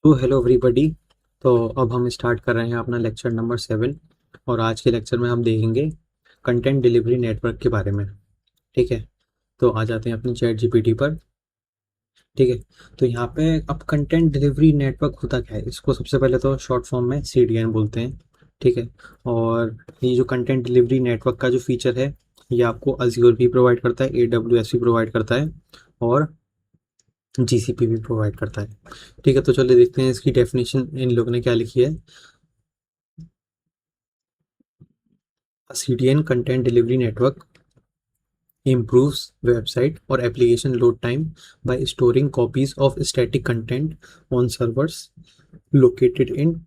तो hello everybody. तो अब हम स्टार्ट कर रहे हैं अपना लेक्चर नंबर 7। और आज के लेक्चर में हम देखेंगे कंटेंट डिलीवरी नेटवर्क के बारे में। ठीक है, तो आ जाते हैं अपनी चैट जीपीटी पर। ठीक है, तो यहाँ पे अब कंटेंट डिलीवरी नेटवर्क होता क्या है, इसको सबसे पहले तो शॉर्ट फॉर्म में सीडीएन बोलते हैं। ठीक है, और ये जो कंटेंट डिलीवरी नेटवर्क का जो फीचर है, ये आपको अज्योर भी प्रोवाइड करता है, AWS भी प्रोवाइड करता है, और जीसीपी भी प्रोवाइड करता है। ठीक है, तो चलिए देखते हैं इसकी डेफिनेशन इन लोगों ने क्या लिखी है। CDN content delivery network improves website or application load time by storing copies of static content on servers located in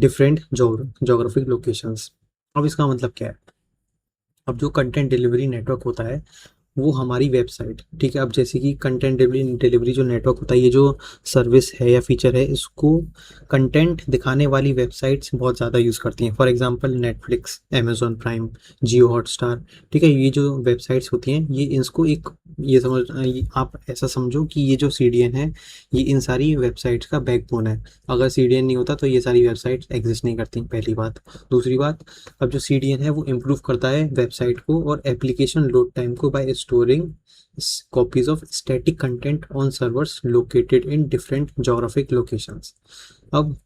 different geographic locations। अब इसका मतलब क्या है? अब जो कंटेंट डिलीवरी नेटवर्क होता है वो हमारी वेबसाइट, ठीक है, अब जैसे कि कंटेंट डिलीवरी जो नेटवर्क होता है, ये जो सर्विस है या फीचर है, इसको कंटेंट दिखाने वाली वेबसाइट्स बहुत ज़्यादा यूज़ करती हैं। For example Netflix, Amazon prime, Jio Hotstar. ठीक है, ये जो वेबसाइट्स होती हैं, ये इसको एक ये समझ आप ऐसा समझो कि ये जो सीडीएन है, ये इन सारी वेबसाइट्स का बैकबोन है। अगर सीडीएन नहीं होता तो ये सारी वेबसाइट्स एग्जिस्ट नहीं करती, पहली बात। दूसरी बात, अब जो सीडीएन है वो इम्प्रूव करता है वेबसाइट को और एप्लीकेशन लोड टाइम को bye storing copies of static content on servers located in different geographic locations। अब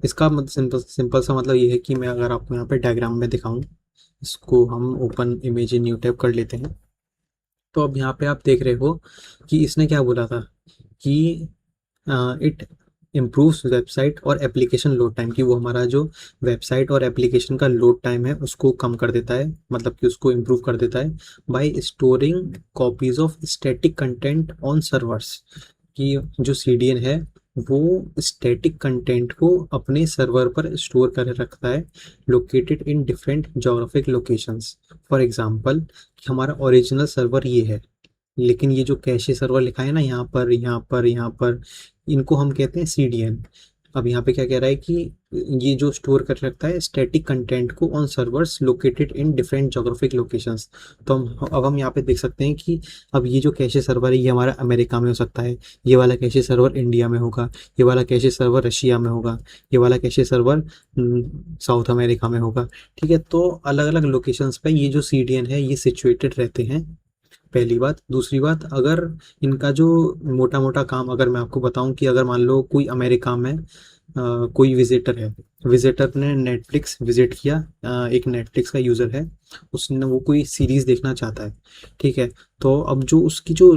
इसका सिंपल सिंपल सा मतलब ये है कि मैं अगर आपको यहाँ पे डायग्राम में दिखाऊं, इसको हम open image in new tab कर लेते हैं। तो अब यहाँ पे आप देख रहे हो कि इसने क्या बोला था कि इट इम्प्रूव्स वेबसाइट और एप्लीकेशन लोड टाइम, कि वो हमारा जो वेबसाइट और एप्लीकेशन का लोड टाइम है उसको कम कर देता है, मतलब कि उसको इम्प्रूव कर देता है bye storing copies of static content on servers. कि जो सीडीएन है वो स्टैटिक कंटेंट को अपने सर्वर पर स्टोर कर रखता है, located in different geographic locations. For example, हमारा ओरिजिनल सर्वर ये है, लेकिन ये जो कैशे सर्वर लिखा है ना, यहाँ पर यहाँ पर यहाँ पर, इनको हम कहते हैं सीडीएन। अब यहाँ पे क्या कह रहा है कि ये जो स्टोर कर रखता है स्टैटिक कंटेंट को on servers located in different geographic locations. तो हम यहाँ पे देख सकते हैं कि अब ये जो कैशे सर्वर है ये हमारा अमेरिका में हो सकता है, ये वाला कैशे सर्वर इंडिया में होगा, ये वाला कैशे सर्वर रशिया में होगा, ये वाला कैशे सर्वर साउथ अमेरिका में होगा। ठीक है, तो अलग अलग लोकेशंस पे ये जो सीडीएन है ये सिचुएटेड रहते हैं, पहली बात। दूसरी बात, अगर इनका जो मोटा मोटा काम अगर मैं आपको बताऊं कि अगर मान लो कोई अमेरिका में कोई विजिटर है, विजिटर ने नेटफ्लिक्स विजिट किया, एक नेटफ्लिक्स का यूज़र है, उसने वो कोई सीरीज़ देखना चाहता है। ठीक है, तो अब जो उसकी जो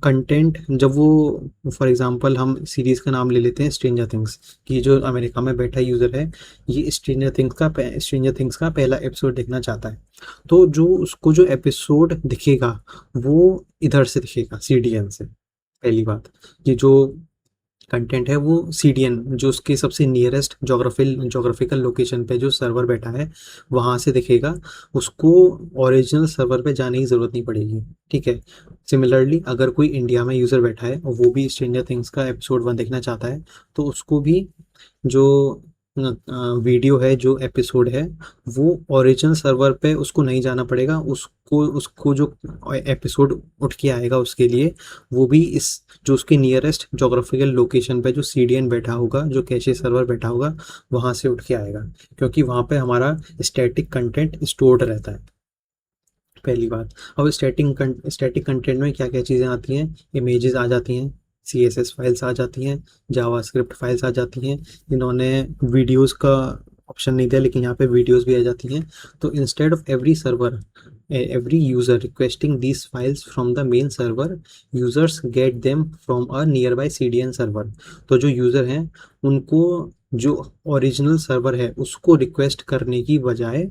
कंटेंट, जब वो फॉर एग्जांपल हम सीरीज़ का नाम ले लेते हैं स्ट्रेंजर थिंग्स, कि जो अमेरिका में बैठा यूज़र है ये स्ट्रेंजर थिंग्स का पहला एपिसोड देखना चाहता है। तो जो उसको जो एपिसोड दिखेगा वो इधर से दिखेगा, सीडीएन से। पहली बात, ये जो कंटेंट है वो सीडीएन जो उसके सबसे नियरेस्ट जोग्राफिकल लोकेशन पे जो सर्वर बैठा है वहाँ से दिखेगा, उसको ओरिजिनल सर्वर पे जाने की ज़रूरत नहीं पड़ेगी। ठीक है, सिमिलरली अगर कोई इंडिया में यूज़र बैठा है और वो भी स्ट्रेंजर थिंग्स का एपिसोड 1 देखना चाहता है, तो उसको भी जो वीडियो है, जो एपिसोड है, वो ओरिजिनल सर्वर पे उसको नहीं जाना पड़ेगा। उसको उसको जो एपिसोड उठ के आएगा उसके लिए, वो भी इस जो उसके नियरेस्ट जोग्राफिकल लोकेशन पे जो सीडीएन बैठा होगा, जो कैशे सर्वर बैठा होगा, वहाँ से उठ के आएगा, क्योंकि वहाँ पे हमारा स्टैटिक कंटेंट स्टोर्ड रहता है, पहली बात। अब स्टैटिक कंटेंट में क्या क्या चीज़ें आती हैं, इमेजेस आ जाती हैं, CSS फाइल्स आ जाती हैं, जावास्क्रिप्ट फाइल्स आ जाती हैं। इन्होंने वीडियोस का ऑप्शन नहीं दिया, लेकिन यहाँ पे वीडियोस भी आ जाती हैं। तो instead of every user requesting these files from the main server, users get them from a near by CDN server. तो जो यूज़र हैं उनको जो ओरिजिनल सर्वर है उसको रिक्वेस्ट करने की बजाय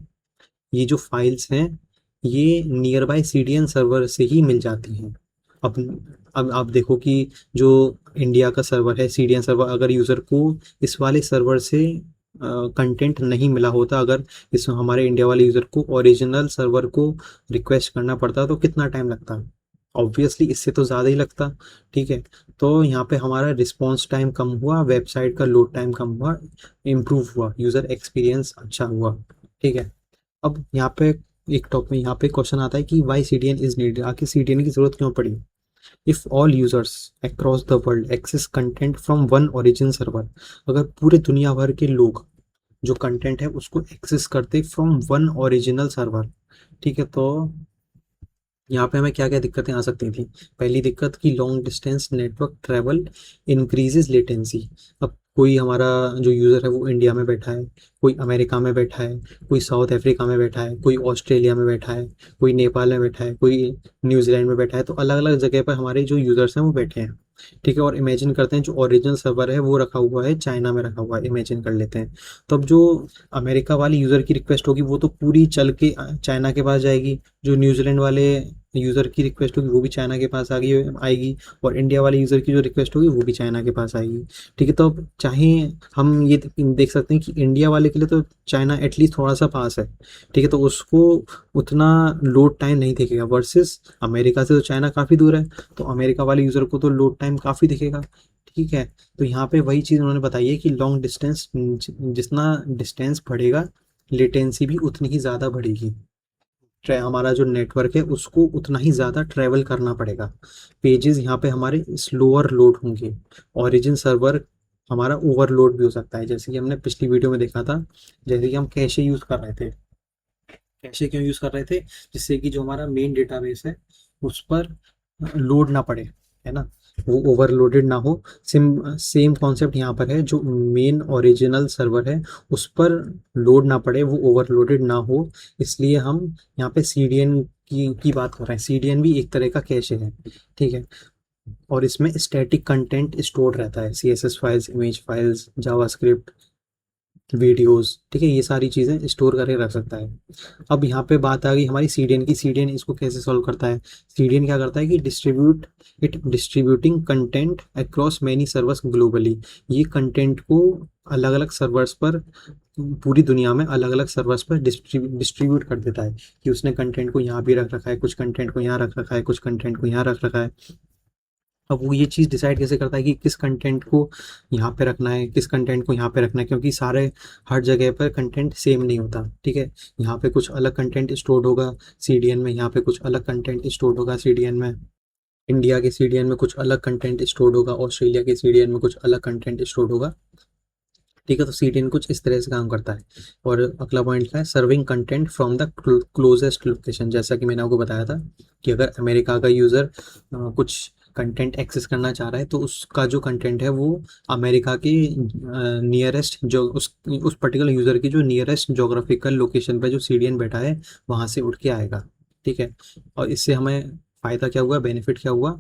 ये जो फाइल्स हैं ये नियर बाय सीडीएन सर्वर से ही मिल जाती हैं। अब अब आप देखो कि जो इंडिया का सर्वर है सीडीएन सर्वर, अगर यूज़र को इस वाले सर्वर से कंटेंट नहीं मिला होता, अगर इस हमारे इंडिया वाले यूज़र को ओरिजिनल सर्वर को रिक्वेस्ट करना पड़ता तो कितना टाइम लगता? ऑब्वियसली इससे तो ज़्यादा ही लगता। ठीक है, तो यहाँ पे हमारा रिस्पॉन्स टाइम कम हुआ, वेबसाइट का लोड टाइम कम हुआ, इम्प्रूव हुआ, यूज़र एक्सपीरियंस अच्छा हुआ। ठीक है, अब यहाँ पे एक टॉप में यहाँ पे क्वेश्चन आता है कि वाई सीडीएन इज नीडेड, आखिर सीडीएन की जरूरत क्यों पड़ी? If all users across the world access content from one origin server, अगर पूरे दुनिया भर के लोग जो कंटेंट है उसको एक्सेस करते फ्रॉम वन ओरिजिनल सर्वर, ठीक है, तो यहाँ पे हमें क्या क्या दिक्कतें आ सकती थी। पहली दिक्कत कि long distance network travel increases latency. अब कोई हमारा जो यूज़र है वो इंडिया में बैठा है, कोई अमेरिका में बैठा है, कोई साउथ अफ्रीका में बैठा है, कोई ऑस्ट्रेलिया में बैठा है, कोई नेपाल में बैठा है, कोई न्यूजीलैंड में बैठा है, तो अलग अलग जगह पर हमारे जो यूज़र्स हैं वो बैठे हैं, ठीक है। और इमेजिन करते हैं जो ओरिजिनल सर्वर है वो रखा हुआ है चाइना में रखा हुआ है, इमेजिन कर लेते हैं। तो अब जो अमेरिका वाली यूज़र की रिक्वेस्ट होगी वो तो पूरी चल के चाइना के पास जाएगी, जो न्यूजीलैंड वाले यूज़र की रिक्वेस्ट होगी वो भी चाइना के पास आएगी, और इंडिया वाले यूज़र की जो रिक्वेस्ट होगी वो भी चाइना के पास आएगी, ठीक है। तो अब चाहे हम ये देख सकते हैं कि इंडिया वाले के लिए तो चाइना एटलीस्ट थोड़ा सा पास है, ठीक है, तो उसको उतना लोड टाइम नहीं दिखेगा, वर्सेस अमेरिका से तो चाइना काफ़ी दूर है, तो अमेरिका वाले यूज़र को तो लोड टाइम काफ़ी दिखेगा, ठीक है। तो यहाँ पे वही चीज़ उन्होंने बताई है कि लॉन्ग डिस्टेंस, जितना डिस्टेंस बढ़ेगा लेटेंसी भी उतनी ही ज़्यादा बढ़ेगी, हमारा जो नेटवर्क है उसको उतना ही ज़्यादा ट्रैवल करना पड़ेगा, पेजेस यहाँ पे हमारे स्लोअर लोड होंगे, ओरिजिन सर्वर हमारा ओवरलोड भी हो सकता है, जैसे कि हमने पिछली वीडियो में देखा था, जैसे कि हम कैशे यूज़ कर रहे थे। कैशे क्यों यूज़ कर रहे थे? जिससे कि जो हमारा मेन डेटाबेस है उस पर लोड ना पड़े, है ना, वो ओवरलोडेड ना हो। सेम कॉन्सेप्ट यहाँ पर है, जो मेन ओरिजिनल सर्वर है उस पर लोड ना पड़े, वो ओवरलोडेड ना हो, इसलिए हम यहाँ पे सीडीएन की बात कर रहे हैं। सीडीएन भी एक तरह का कैशे है, ठीक है, और इसमें स्टैटिक कंटेंट स्टोर रहता है, CSS files, image files, JavaScript, videos, ठीक है, ये सारी चीज़ें स्टोर करके रख सकता है। अब यहाँ पे बात आ गई हमारी सीडीएन की। सीडीएन इसको कैसे सॉल्व करता है? सीडीएन क्या करता है कि distributing content across many servers globally, ये कंटेंट को अलग अलग सर्वर्स पर, पूरी दुनिया में अलग अलग सर्वर्स पर डिस्ट्रीब्यूट कर देता है, कि उसने कंटेंट को यहाँ भी रख रखा है, कुछ कंटेंट को यहाँ रख रखा है, कुछ कंटेंट को यहाँ रख रखा है। अब वो ये चीज़ डिसाइड कैसे करता है कि किस कंटेंट को यहाँ पे रखना है, किस कंटेंट को यहाँ पे रखना है, क्योंकि सारे हर जगह पर कंटेंट सेम नहीं होता, ठीक है। यहाँ पे कुछ अलग कंटेंट स्टोर्ड होगा सीडीएन में, यहाँ पे कुछ अलग कंटेंट स्टोर्ड होगा सीडीएन में, इंडिया के सीडीएन में कुछ अलग कंटेंट स्टोर्ड होगा, ऑस्ट्रेलिया के सीडीएन में कुछ अलग कंटेंट स्टोर्ड होगा, ठीक है। तो सीडीएन कुछ इस तरह से काम करता है। और अगला पॉइंट क्या है? Serving content from the closest location. जैसा कि मैंने आपको बताया था कि अगर अमेरिका का यूज़र कुछ कंटेंट एक्सेस करना चाह रहा है तो उसका जो कंटेंट है वो अमेरिका के नियरेस्ट, जो उस पर्टिकुलर यूज़र की जो नियरेस्ट जोग्राफिकल लोकेशन पे जो सीडीएन बैठा है वहाँ से उठ के आएगा, ठीक है। और इससे हमें फ़ायदा क्या हुआ, बेनिफिट क्या हुआ?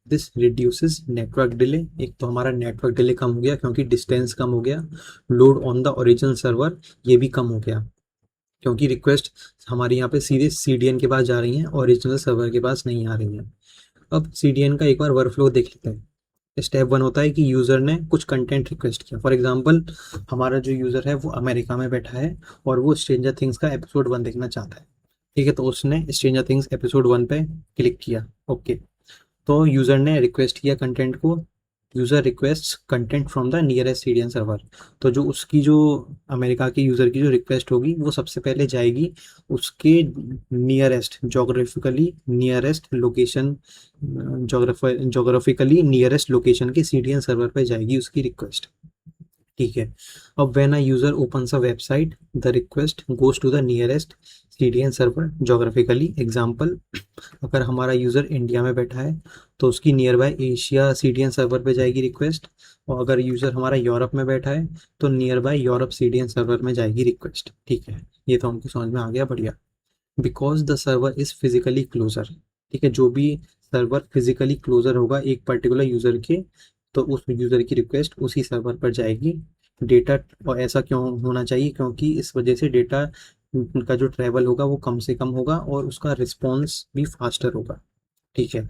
This reduces network delay. एक तो हमारा नेटवर्क डिले कम हो गया क्योंकि डिस्टेंस कम हो गया, load on the original server ये भी कम हो गया, क्योंकि रिक्वेस्ट हमारे यहाँ पे सीधे सीडीएन के पास जा रही हैं, ओरिजिनल सर्वर के पास नहीं आ रही हैं। अब सीडीएन का एक बार वर्कफ्लो देख लेते हैं। स्टेप वन होता है कि यूज़र ने कुछ कंटेंट रिक्वेस्ट किया। फॉर एग्जांपल हमारा जो यूज़र है वो अमेरिका में बैठा है और वो स्ट्रेंजर थिंग्स का एपिसोड 1 देखना चाहता है, ठीक है, तो उसने स्ट्रेंजर थिंग्स एपिसोड 1 पे क्लिक किया, ओके। तो यूज़र ने रिक्वेस्ट किया कंटेंट को, user request content from the nearest CDN server, तो जो उसकी जो अमेरिका के यूज़र की जो रिक्वेस्ट होगी वो सबसे पहले जाएगी उसके nearest, geographically nearest location, geographically nearest location के सीडीएन सर्वर पे जाएगी उसकी रिक्वेस्ट, ठीक है। अब when a user opens a website the request goes to the nearest CDN server geographically. Example, अगर हमारा यूज़र इंडिया में बैठा है तो उसकी near by Asia CDN server पे जाएगी रिक्वेस्ट, और अगर यूज़र हमारा यूरोप में बैठा है तो near by Europe CDN server में जाएगी रिक्वेस्ट, ठीक है। ये तो हमको समझ में आ गया, बढ़िया। Because the server is physically closer, ठीक है, जो भी सर्वर फिजिकली क्लोजर होगा एक पर्टिकुलर यूज़र के, तो उस यूज़र की रिक्वेस्ट उसी सर्वर पर जाएगी। डेटा, और ऐसा क्यों होना चाहिए? क्योंकि इस वजह से डेटा का जो ट्रैवल होगा वो कम से कम होगा और उसका रिस्पॉन्स भी फास्टर होगा, ठीक है।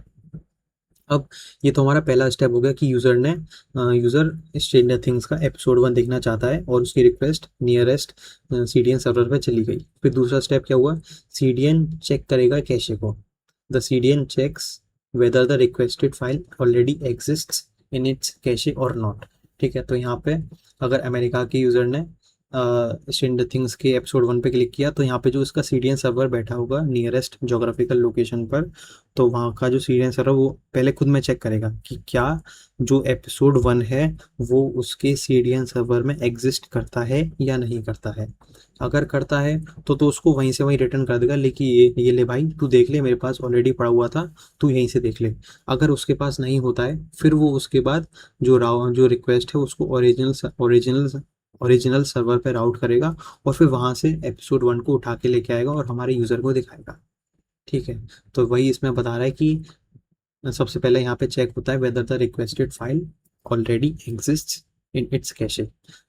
अब ये तो हमारा पहला स्टेप हो गया कि यूज़र स्ट्रेंजर थिंग्स का एपिसोड 1 देखना चाहता है और उसकी रिक्वेस्ट नियरेस्ट सीडीएन सर्वर पर चली गई। फिर दूसरा स्टेप क्या हुआ? सीडीएन चेक करेगा कैशे को। The CDN checks whether the requested file already exists in its cache और नॉट, ठीक है। तो यहाँ पे अगर अमेरिका के यूज़र ने स्ट्रेंजर थिंग्स के एपिसोड 1 पे क्लिक किया तो यहाँ पे जो इसका सीडीएन सर्वर बैठा होगा नियरेस्ट जोग्राफिकल लोकेशन पर, तो वहाँ का जो सीडीएन सर्वर वो पहले खुद में चेक करेगा कि क्या जो एपिसोड 1 है वो उसके सीडीएन सर्वर में एग्जिस्ट करता है या नहीं करता है। अगर करता है तो उसको वहीं से वहीं रिटर्न कर देगा, लेकिन ये ले भाई तू देख ले, मेरे पास ऑलरेडी पड़ा हुआ था, तू यहीं से देख ले। अगर उसके पास नहीं होता है फिर वो उसके बाद जो रिक्वेस्ट है उसको ओरिजिनल सर्वर पे राउट करेगा और फिर वहां से एपिसोड 1 को उठा के लेके आएगा और हमारे यूजर को दिखाएगा। ठीक है, तो वही इसमें बता रहा है कि सबसे पहले यहाँ पे चेक होता है weather the requested file already exist in its cache.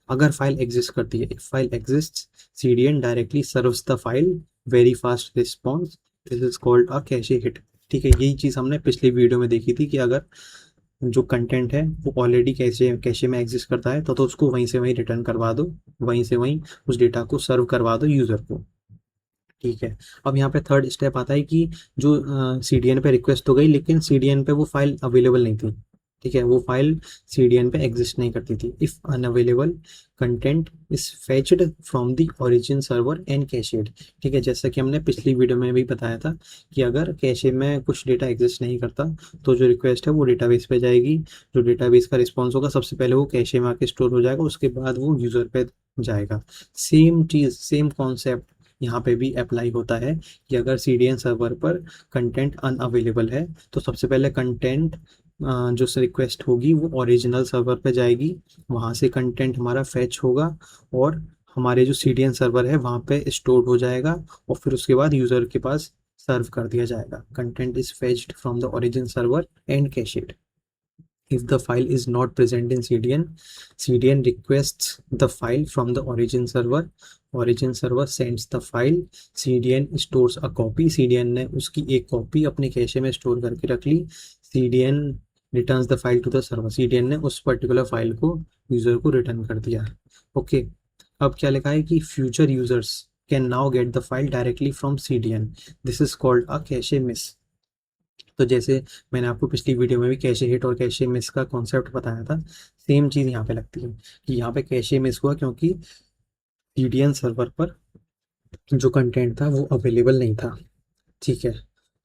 अगर फाइल एग्जिस्ट करती है, if file exist, CDN directly serves the file, very fast response, this is called a cache hit. ठीक है, यही चीज़ हमने पिछली वीडियो में देखी थी कि अगर जो कंटेंट है वो ऑलरेडी कैशे कैशे में एग्जिस्ट करता है तो उसको वहीं से वहीं रिटर्न करवा दो, वहीं से वहीं उस डेटा को सर्व करवा दो यूज़र को। ठीक है, अब यहाँ पे थर्ड स्टेप आता है कि जो सीडीएन पे रिक्वेस्ट हो गई लेकिन सीडीएन पे वो फाइल अवेलेबल नहीं थी। ठीक है, वो फाइल सीडीएन पे एग्जिस्ट नहीं करती थी। If unavailable content is fetched from the origin server and cached. ठीक है, जैसा कि हमने पिछली वीडियो में भी बताया था कि अगर कैशे में कुछ डेटा एग्जिस्ट नहीं करता तो जो रिक्वेस्ट है वो डेटाबेस पे जाएगी, जो डेटाबेस का रिस्पॉन्स होगा सबसे पहले वो कैशे में आके स्टोर हो जाएगा, उसके बाद वो यूज़र पे जाएगा। सेम चीज़, सेम कॉन्सेप्ट यहाँ पे भी अप्लाई होता है कि अगर सीडीएन सर्वर पर कंटेंट अनअवेलेबल है तो सबसे पहले कंटेंट जो रिक्वेस्ट होगी वो ओरिजिनल सर्वर पे जाएगी, वहाँ से कंटेंट हमारा फैच होगा और हमारे जो सीडीएन सर्वर है वहाँ पे स्टोर हो जाएगा और फिर उसके बाद यूज़र के पास सर्व कर दिया जाएगा। Content is fetched from the origin server and cached. If the file is not present in CDN, CDN requests the file from the origin server. Origin server sends the file. CDN stores a copy. CDN ने उसकी एक copy अपने cache में store करके रख ली। CDN returns the file to the server. CDN ने उस particular file को यूज़र को रिटर्न कर दिया। ओके, अब क्या लिखा है कि future users can now get the file directly from CDN. This is called a cache miss. तो जैसे मैंने आपको पिछली वीडियो में भी कैशे हिट और कैशे मिस का कॉन्सेप्ट बताया था, सेम चीज़ यहाँ पे लगती है कि यहाँ पे कैशे मिस हुआ क्योंकि सीडीएन सर्वर पर जो कंटेंट था वो अवेलेबल नहीं था। ठीक है,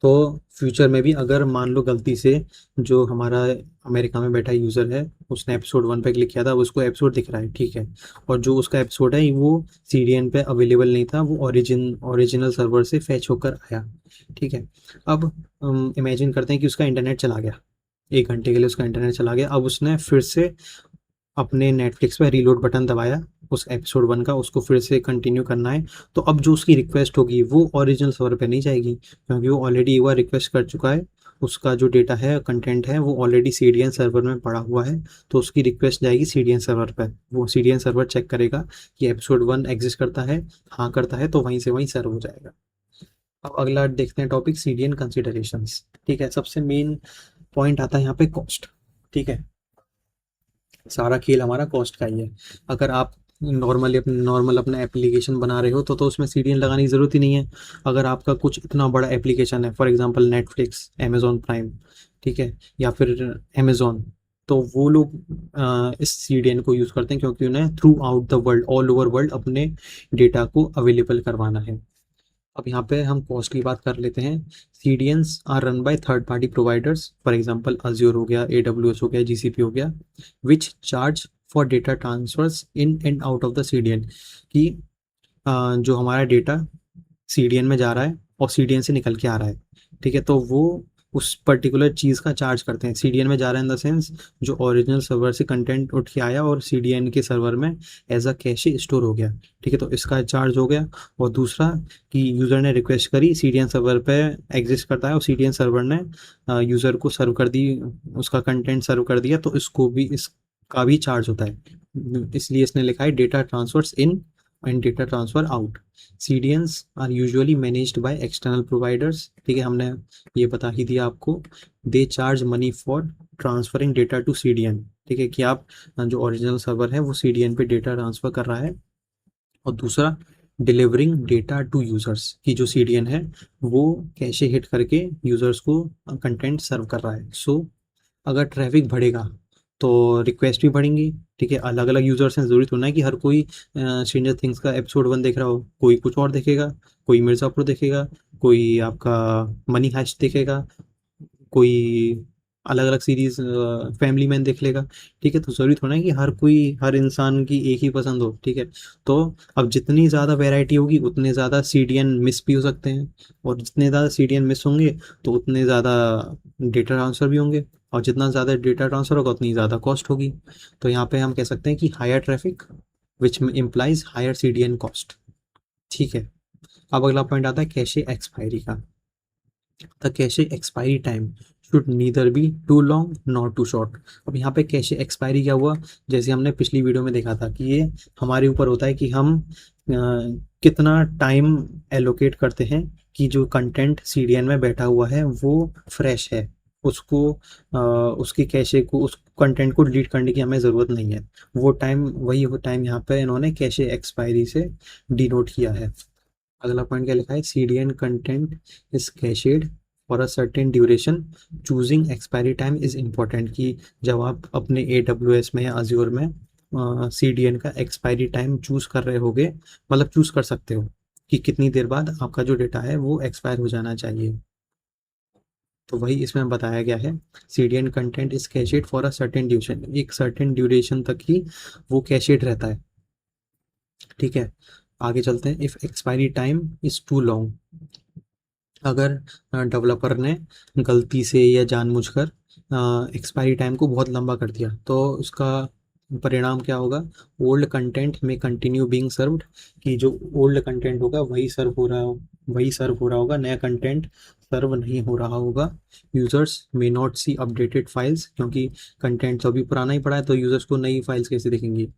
तो फ्यूचर में भी अगर मान लो गलती से जो हमारा अमेरिका में बैठा यूज़र है उसने एपिसोड 1 पे क्लिक किया था, उसको एपिसोड दिख रहा है। ठीक है, और जो उसका एपिसोड है वो सीडीएन पे अवेलेबल नहीं था, वो ओरिजिनल सर्वर से फैच होकर आया। ठीक है, अब इमेजिन करते हैं कि उसका इंटरनेट चला गया, 1 घंटे के लिए उसका इंटरनेट चला गया। अब उसने फिर से अपने नेटफ्लिक्स पे रीलोड बटन दबाया उस एपिसोड 1 का, उसको फिर से कंटिन्यू करना है, तो अब जो उसकी रिक्वेस्ट होगी वो ओरिजिनल सर्वर पे नहीं जाएगी क्योंकि वो ऑलरेडी एक बार रिक्वेस्ट कर चुका है। उसका जो डेटा है, कंटेंट है, वो ऑलरेडी सीडीएन सर्वर में पड़ा हुआ है, तो उसकी रिक्वेस्ट जाएगी सीडीएन सर्वर पर। वो सीडीएन सर्वर चेक करेगा कि एपिसोड 1 एग्जिस्ट करता है, हाँ करता है, तो वहीं से वहीं सर्व हो जाएगा। अब अगला देखते हैं टॉपिक सीडीएन कंसिडरेशंस। ठीक है, सबसे मेन पॉइंट आता है यहाँ पे कॉस्ट। ठीक है, सारा खेल हमारा कॉस्ट का ही है। अगर आप नॉर्मल अपना एप्लीकेशन बना रहे हो तो उसमें सीडीएन लगाने की ज़रूरत ही नहीं है। अगर आपका कुछ इतना बड़ा एप्लीकेशन है, for example Netflix, Amazon prime, ठीक है, या फिर अमेज़ॉन, तो वो लोग इस सीडीएन को यूज़ करते हैं क्योंकि उन्हें through out the world, all over world अपने डेटा को अवेलेबल करवाना है। अब यहाँ पे हम कॉस्ट की बात कर लेते हैं। CDNs are run by third party providers, for example Azure हो गया, AWS हो गया, जीसीपी हो गया, which charge for data transfers in and out of the CDN. कि जो हमारा डेटा सीडीएन में जा रहा है और सीडीएन से निकल के आ रहा है, ठीक है, तो वो उस पर्टिकुलर चीज़ का चार्ज करते हैं। सीडीएन में जा रहा है इन द सेंस जो ओरिजिनल सर्वर से कंटेंट उठ के आया और सीडीएन के सर्वर में एज अ कैशे स्टोर हो गया। ठीक है, तो इसका चार्ज हो गया। और दूसरा कि यूज़र ने रिक्वेस्ट करी, सीडीएन सर्वर पे एग्जिस्ट करता है और सीडीएन सर्वर ने यूज़र को सर्व कर दी, उसका कंटेंट सर्व कर दिया, तो इसका भी चार्ज होता है। इसलिए इसने लिखा है data transfers in and data transfer out. CDNs are usually managed by external providers. ठीक है, हमने ये बता ही दिया आपको। They charge money for transferring data to CDN। ठीक है, कि आप जो ओरिजिनल सर्वर है वो CDN पे डेटा ट्रांसफ़र कर रहा है। और दूसरा, डिलीवरिंग डेटा टू यूज़र्स, की जो CDN है वो कैशे हिट करके यूज़र्स को कंटेंट सर्व कर रहा है। सो अगर ट्रैफिक बढ़ेगा तो रिक्वेस्ट भी बढ़ेंगी। ठीक है, अलग अलग यूजर्स हैं, जरूरी थोड़ा है कि हर कोई स्ट्रेंजर थिंग्स का एपिसोड 1 देख रहा हो, कोई कुछ और देखेगा, कोई मिर्ज़ापुर देखेगा, कोई आपका मनी हाइस्ट देखेगा, कोई अलग अलग सीरीज फैमिली मैन देख लेगा। ठीक है, तो जरूरी थोड़ा है कि हर कोई, हर इंसान की एक ही पसंद हो। ठीक है, तो अब जितनी ज़्यादा वैरायटी होगी उतने ज़्यादा सीडीएन मिस भी हो सकते हैं, और जितने ज़्यादा सीडीएन मिस होंगे तो उतने ज़्यादा डेटा ट्रांसफ़र भी होंगे, और जितना ज़्यादा डेटा ट्रांसफ़र होगा उतनी ज़्यादा कॉस्ट होगी। तो यहाँ पे हम कह सकते हैं कि higher traffic which implies higher CDN cost. ठीक है, अब अगला पॉइंट आता है कैशे एक्सपायरी का। The cache expiry time should neither be too long not too short. अब यहाँ पे कैशे एक्सपायरी क्या हुआ, जैसे हमने पिछली वीडियो में देखा था कि ये हमारे ऊपर होता है कि हम कितना टाइम एलोकेट करते हैं कि जो कंटेंट सीडीएन में बैठा हुआ है वो फ्रेश है, उसको उसकी कैशे को, उस कंटेंट को डिलीट करने की हमें ज़रूरत नहीं है। वो टाइम, वही वो टाइम यहाँ पे इन्होंने कैशे एक्सपायरी से डिनोट किया है। अगला पॉइंट क्या लिखा है, CDN content is cached for a certain duration, choosing expiry time is important. कि जब आप अपने AWS में या अज्योर में सीडीएन का एक्सपायरी टाइम चूज कर रहे होगे, मतलब चूज कर सकते हो कि कितनी देर बाद आपका जो डेटा है वो एक्सपायर हो जाना चाहिए। तो वही इसमें बताया गया है, CDN content is cached for a certain duration, एक सर्टेन ड्यूरेशन तक ही वो कैशेड रहता है। ठीक है, आगे चलते हैं। If expiry time is too long, अगर डेवलपर ने गलती से या जानबूझकर एक्सपायरी टाइम को बहुत लंबा कर दिया तो उसका परिणाम क्या होगा, ओल्ड कंटेंट में कंटिन्यू बीइंग सर्व्ड, कि जो ओल्ड कंटेंट होगा वही सर्व हो रहा हो, वही सर्व हो रहा होगा, नया कंटेंट सर्व नहीं हो रहा होगा। Users may not see updated files, क्योंकि कंटेंट तो अभी पुराना ही पड़ा है तो यूजर्स को नई फाइल्स कैसे दिखेंगी।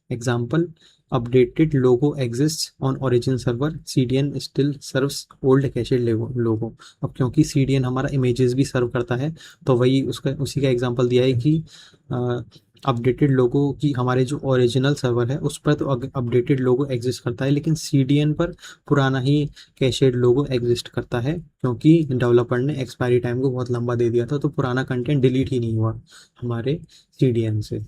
Example, updated logo exist on origin server, CDN still serves old cached logo. अब क्योंकि सीडीएन हमारा इमेजेस भी सर्व करता है तो वही उसका, उसी का एग्जांपल दिया है कि अपडेटेड लोगो की हमारे जो ओरिजिनल सर्वर है उस पर तो अपडेटेड लोगो एग्जिस्ट करता है, लेकिन सीडीएन पर पुराना ही कैशेड लोगो एग्जिस्ट करता है, क्योंकि डेवलपर ने एक्सपायरी टाइम को बहुत लंबा दे दिया था तो पुराना कंटेंट डिलीट ही नहीं हुआ हमारे सीडीएन से।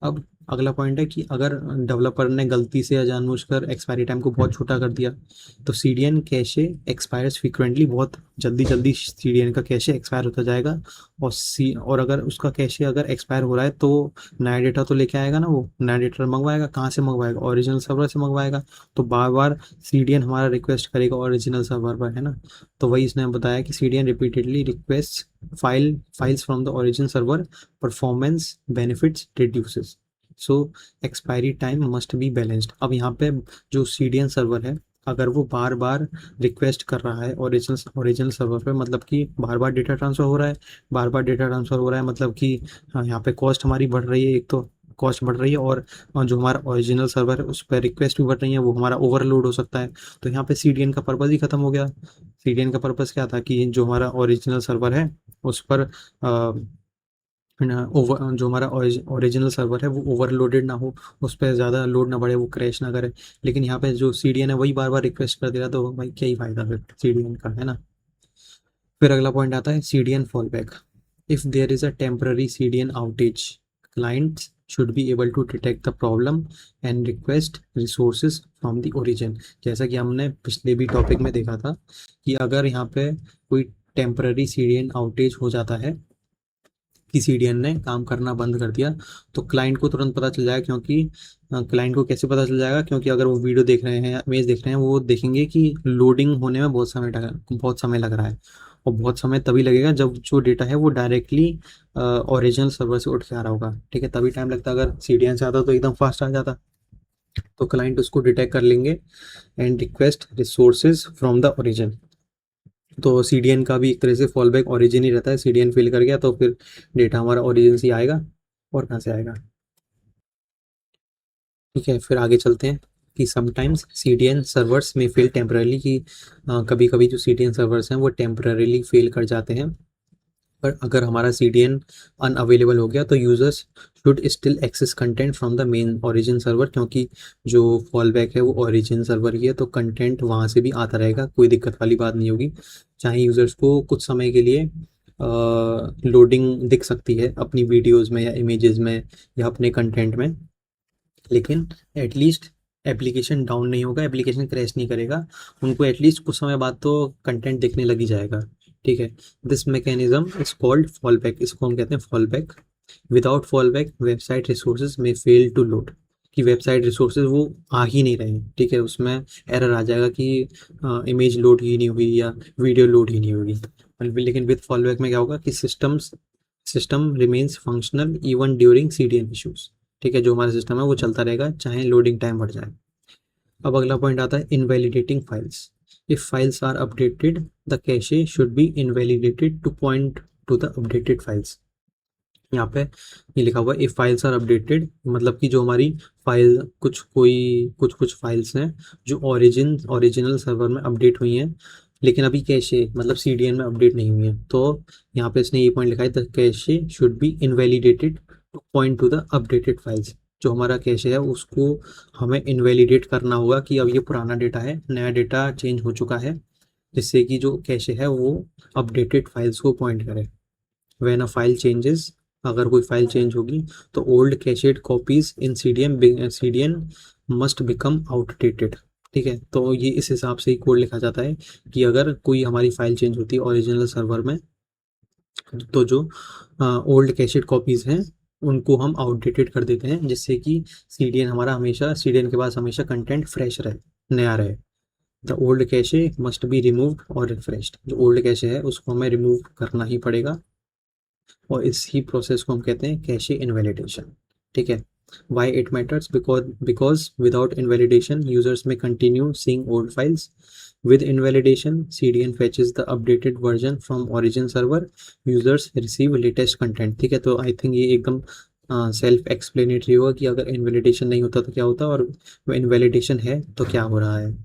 अब अगला पॉइंट है कि अगर डेवलपर ने गलती से या जानबूझकर एक्सपायरी टाइम को बहुत छोटा कर दिया तो सीडीएन कैशे एक्सपायर्स फ्रीक्वेंटली, बहुत जल्दी जल्दी सीडीएन का कैशे एक्सपायर होता जाएगा। और अगर उसका कैशे अगर एक्सपायर हो रहा है तो नया डेटा तो लेके आएगा ना, वो नया डेटा मंगवाएगा, कहाँ से मंगवाएगा, ओरिजिनल सर्वर से मंगवाएगा। तो बार बार सीडीएन हमारा रिक्वेस्ट करेगा ओरिजिनल सर्वर पर, है ना। तो वही इसने बताया कि CDN repeatedly request files from the origin server, performance benefits reduces, so expiry time must be balanced. अब यहाँ पे जो सीडीएन सर्वर है अगर वो बार बार रिक्वेस्ट कर रहा है ओरिजिनल सर्वर पे, मतलब कि बार बार डेटा ट्रांसफ़र हो रहा है, बार बार डेटा ट्रांसफ़र हो रहा है, मतलब कि हाँ, यहाँ पे कॉस्ट हमारी बढ़ रही है, एक तो कॉस्ट बढ़ रही है और जो हमारा ओरिजिनल सर्वर है उस पर रिक्वेस्ट भी बढ़ रही है, वो हमारा ओवरलोड हो सकता है। तो यहाँ पे सीडीएन का पर्पज़ ही ख़त्म हो गया। सीडीएन का पर्पज़ क्या था कि जो हमारा ओरिजिनल सर्वर है उस पर जो हमारा ओरिजिनल सर्वर है वो ओवरलोडेड ना हो, उस पर ज़्यादा लोड ना बढ़े, वो क्रैश ना करे। लेकिन यहाँ पे जो सीडीएन है वही बार बार रिक्वेस्ट कर दे रहा, तो भाई क्या ही फायदा फिर सीडीएन का, है ना। फिर अगला पॉइंट आता है CDN fall back. If there is a temporary CDN outage, clients should be able to detect the problem and request resources from the origin. जैसा कि हमने पिछले भी टॉपिक में देखा था कि अगर यहाँ पे कोई टेम्पररी सीडीएन आउटेज हो जाता है कि सीडीएन ने काम करना बंद कर दिया, तो क्लाइंट को तुरंत पता चल जाएगा। क्योंकि क्लाइंट को कैसे पता चल जाएगा, क्योंकि अगर वो वीडियो देख रहे हैं या इमेज देख रहे हैं वो देखेंगे कि लोडिंग होने में बहुत समय लग रहा है, और बहुत समय तभी लगेगा जब जो डेटा है वो डायरेक्टली ओरिजिनल सर्वर से उठ के आ रहा होगा। ठीक है, तभी टाइम लगता। अगर सीडीएन से आता तो एकदम फास्ट आ जाता। तो क्लाइंट उसको डिटेक्ट कर लेंगे and request resources from the origin. तो सीडीएन का भी एक तरह से फॉल बैक ओरिजिन ही रहता है, सीडीएन फेल कर गया तो फिर डेटा हमारा ओरिजिन से ही आएगा, और कहाँ से आएगा। ठीक है, फिर आगे चलते हैं कि समटाइम्स सीडीएन सर्वर्स में फेल टेम्परली, कि कभी कभी जो सीडीएन सर्वर्स हैं वो टेम्परली फेल कर जाते हैं। पर अगर हमारा सीडीएन अनअवेलेबल हो गया तो users should still access content from the main origin server, क्योंकि जो फॉल बैक है वो ओरिजिन सर्वर ही है, तो कंटेंट वहाँ से भी आता रहेगा, कोई दिक्कत वाली बात नहीं होगी। चाहे यूजर्स को कुछ समय के लिए लोडिंग दिख सकती है अपनी वीडियोस में या इमेजेस में या अपने कंटेंट में, लेकिन एटलीस्ट एप्लीकेशन डाउन नहीं होगा, एप्लीकेशन क्रैश नहीं करेगा, उनको एटलीस्ट कुछ समय बाद तो कंटेंट दिखने लग ही जाएगा। ठीक है, this mechanism is called fall back, इसको हम कहते हैं fall back. Without fall back website resources में फेल टू लोड, कि वेबसाइट रिसोर्सेज वो आ ही नहीं रहे हैं। ठीक है, उसमें एरर आ जाएगा कि इमेज लोड ही नहीं हुई या वीडियो लोड ही नहीं होगी। लेकिन विद फॉल बैक में क्या होगा कि system remains functional even during CDN issues. ठीक है, जो हमारा सिस्टम है वो चलता रहेगा चाहे लोडिंग टाइम बढ़ जाए। अब अगला पॉइंट आता है invalidating files. If files are updated the cache should be invalidated to point to the updated files. यहाँ पे ये लिखा हुआ है इफ फाइल्स आर अपडेटेड, मतलब कि जो हमारी फाइल कुछ फाइल्स हैं जो ओरिजिनल सर्वर में अपडेट हुई हैं, लेकिन अभी कैशे मतलब CDN में अपडेट नहीं हुई है, तो यहाँ पे इसने ये पॉइंट लिखा है the cache should be invalidated to point to the updated files. जो हमारा कैशे है उसको हमें इनवैलिडेट करना होगा कि अब ये पुराना डेटा है, नया डेटा चेंज हो चुका है, जिससे कि जो कैशे है वो अपडेटेड फाइल्स को पॉइंट करे। व्हेन अ फाइल चेंजेस, अगर कोई फाइल चेंज होगी तो old cached copies in CDN must become outdated. ठीक है, तो ये इस हिसाब से ही कोड लिखा जाता है कि अगर कोई हमारी फाइल चेंज होती है ओरिजिनल सर्वर में, तो जो ओल्ड कैशेड कॉपीज़ हैं उनको हम आउटडेटेड कर देते हैं, जिससे कि CDN के पास हमेशा कंटेंट फ्रेश रहे, नया रहे। The old cache must be removed और रिफ्रेश्ड, जो ओल्ड कैशे है उसको हमें रिमूव करना ही पड़ेगा, और इसी प्रोसेस को हम कहते हैं कैशे इनवैलिडेशन। ठीक है, why it matters, because without invalidation users may continue seeing old files. With invalidation, CDN fetches the updated version from origin server. Users receive latest content. ठीक है, तो आई थिंक ये एकदम सेल्फ एक्सप्लेनेटरी होगा कि अगर इनवैलिडेशन नहीं होता तो क्या होता, और इनवैलिडेशन है तो क्या हो रहा है।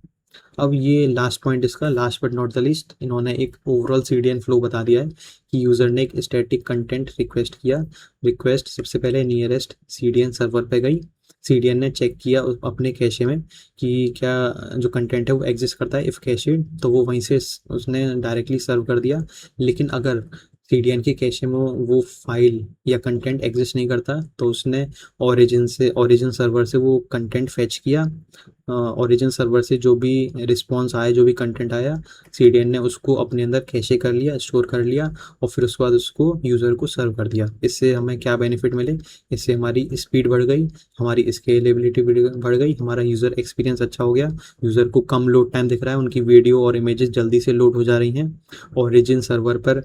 अब ये लास्ट पॉइंट इसका, last but not the least, इन्होंने एक ओवरऑल CDN फ्लो बता दिया है कि यूज़र ने एक स्टैटिक कंटेंट रिक्वेस्ट किया। रिक्वेस्ट सबसे पहले नियरेस्ट CDN सर्वर पे गई, CDN ने चेक किया अपने कैशे में कि क्या जो कंटेंट है वो एग्जिस्ट करता है, इफ़ कैशे, तो वो वहीं से उसने डायरेक्टली सर्व कर दिया। लेकिन अगर CDN के कैशे में वो फाइल या कंटेंट एग्जिस्ट नहीं करता, तो उसने ओरिजिन सर्वर से वो कंटेंट फेच किया। ओरिजिन सर्वर से जो भी रिस्पॉन्स आया, जो भी कंटेंट आया, CDN ने उसको अपने अंदर कैशे कर लिया, स्टोर कर लिया, और फिर उसके बाद उसको यूज़र को सर्व कर दिया। इससे हमें क्या बेनिफिट मिले, इससे हमारी स्पीड बढ़ गई, हमारी स्केलेबिलिटी बढ़ गई, हमारा यूज़र एक्सपीरियंस अच्छा हो गया, यूज़र को कम लोड टाइम दिख रहा है, उनकी वीडियो और इमेजेस जल्दी से लोड हो जा रही हैं, ओरिजिन सर्वर पर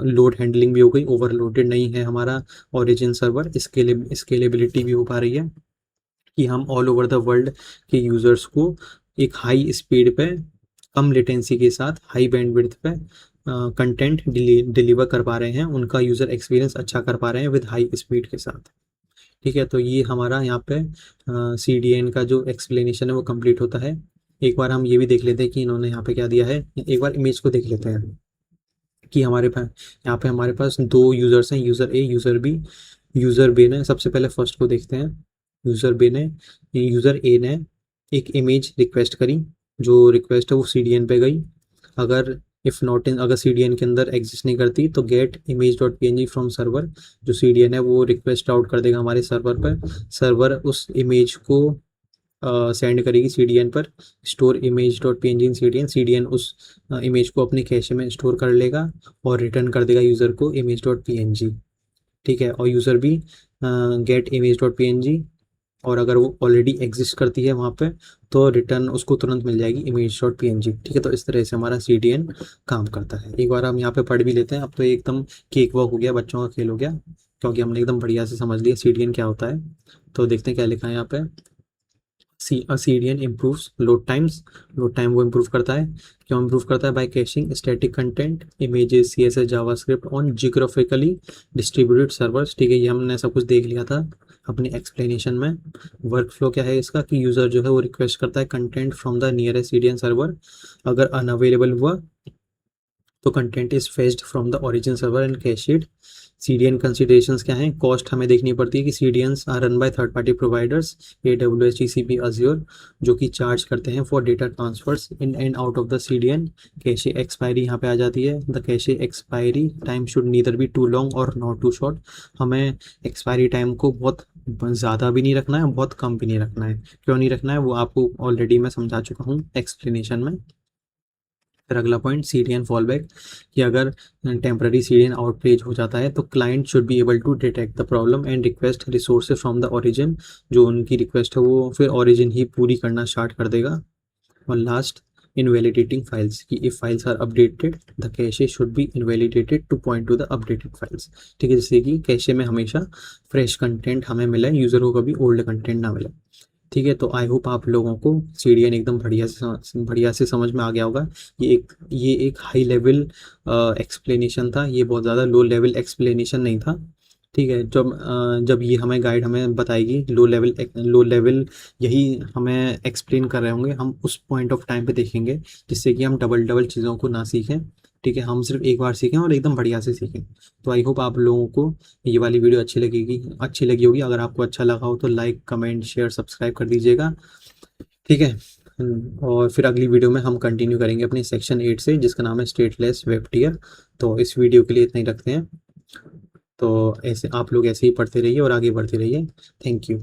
लोड हैंडलिंग भी हो गई, ओवरलोडेड नहीं है हमारा ओरिजिन सर्वर, स्केलेबिलिटी भी हो पा रही है कि हम ऑल ओवर द वर्ल्ड के यूज़र्स को एक हाई स्पीड पे, कम लेटेंसी के साथ, हाई बैंडविड्थ पे कंटेंट डिलीवर कर पा रहे हैं, उनका यूज़र एक्सपीरियंस अच्छा कर पा रहे हैं विद हाई स्पीड के साथ। ठीक है, तो ये हमारा यहाँ पे CDN का जो एक्सप्लेनेशन है वो कंप्लीट होता है। एक बार हम ये भी देख लेते हैं कि इन्होंने यहाँ पे क्या दिया है, एक बार इमेज को देख लेते हैं कि हमारे पास यहाँ पे हमारे पास दो यूज़र्स हैं, user A user B. User B ने, सबसे पहले फर्स्ट को देखते हैं, यूज़र ए ने एक इमेज रिक्वेस्ट करी, जो रिक्वेस्ट है वो CDN पे गई। अगर अगर CDN के अंदर एग्जिस्ट नहीं करती तो get image dot PNG from server, जो CDN है वो रिक्वेस्ट आउट कर देगा हमारे सर्वर पर, सर्वर उस इमेज को सेंड करेगी CDN पर, स्टोर इमेज डॉट PNG इन CDN उस इमेज को अपने कैशे में स्टोर कर लेगा और रिटर्न कर देगा यूज़र को इमेज डॉट PNG। ठीक है, और यूज़र भी गेट इमेज डॉट PNG, और अगर वो ऑलरेडी एग्जिस्ट करती है वहाँ पे तो रिटर्न उसको तुरंत मिल जाएगी इमेज डॉट PNG। ठीक है, तो इस तरह से हमारा CDN काम करता है। एक बार हम यहाँ पे पढ़ भी लेते हैं, अब तो एकदम केक वॉक हो गया, बच्चों का खेल हो गया, क्योंकि हमने एकदम बढ़िया से समझ लिया CDN क्या होता है। तो देखते हैं क्या लिखा है यहाँ पे। CDN improves load times, load time वो इम्प्रूव करता है, क्यों इम्प्रूव करता है, by caching static content, images, CSS, JavaScript on geographically distributed servers. ठीक है, ये हमने सब कुछ देख लिया था अपने एक्सप्लेनेशन में। वर्क फ्लो क्या है इसका कि यूज़र जो है वो रिक्वेस्ट करता है content from the nearest CDN server, अगर अनअवेलेबल हुआ तो content is fetched from the origin server and cached. CDN considerations क्या हैं? कॉस्ट हमें देखनी पड़ती है कि CDNs are run by third party providers AWS, GCP, Azure, जो कि चार्ज करते हैं for data transfers in and out of the CDN। Cache expiry यहाँ पे आ जाती है। The cache expiry time should neither be too long और नॉट टू शॉर्ट। हमें एक्सपायरी टाइम को बहुत ज़्यादा भी नहीं रखना है, बहुत कम भी नहीं रखना है। क्यों नहीं रखना है वो आपको ऑलरेडी मैं समझा चुका हूँ एक्सप्लेनेशन में। फिर अगला पॉइंट CDN फॉलबैक, कि अगर टेम्पररी CDN आउटरेज हो जाता है तो client should be able to detect the problem and request resources from the origin. जो उनकी रिक्वेस्ट है वो फिर ओरिजिन ही पूरी करना स्टार्ट कर देगा। और लास्ट, इनवैलिडेटिंग फाइल्स, कि if files are updated the cache should be invalidated to point to the updated files. ठीक है, जैसे कि कैशे में हमेशा फ्रेश कंटेंट हमें मिले, यूज़र को कभी ओल्ड कंटेंट ना मिले। ठीक है, तो आई होप आप लोगों को CDN एकदम बढ़िया से समझ में आ गया होगा। ये एक हाई लेवल एक्सप्लेनेशन था, ये बहुत ज़्यादा लो लेवल एक्सप्लेनेशन नहीं था। ठीक है, जब ये हमें गाइड हमें बताएगी लो लेवल यही हमें एक्सप्लेन कर रहे होंगे, हम उस पॉइंट ऑफ टाइम पे देखेंगे, जिससे कि हम डबल डबल चीज़ों को ना सीखें। ठीक है, हम सिर्फ एक बार सीखें और एकदम बढ़िया से सीखें। तो आई होप आप लोगों को ये वाली वीडियो अच्छी लगी होगी। अगर आपको अच्छा लगा हो तो लाइक, कमेंट, शेयर, सब्सक्राइब कर दीजिएगा। ठीक है, और फिर अगली वीडियो में हम कंटिन्यू करेंगे अपने सेक्शन 8 से, जिसका नाम है स्टेटलेस वेब टियर। तो इस वीडियो के लिए इतना ही रखते हैं। तो ऐसे आप लोग ऐसे ही पढ़ते रहिए और आगे बढ़ते रहिए। Thank you.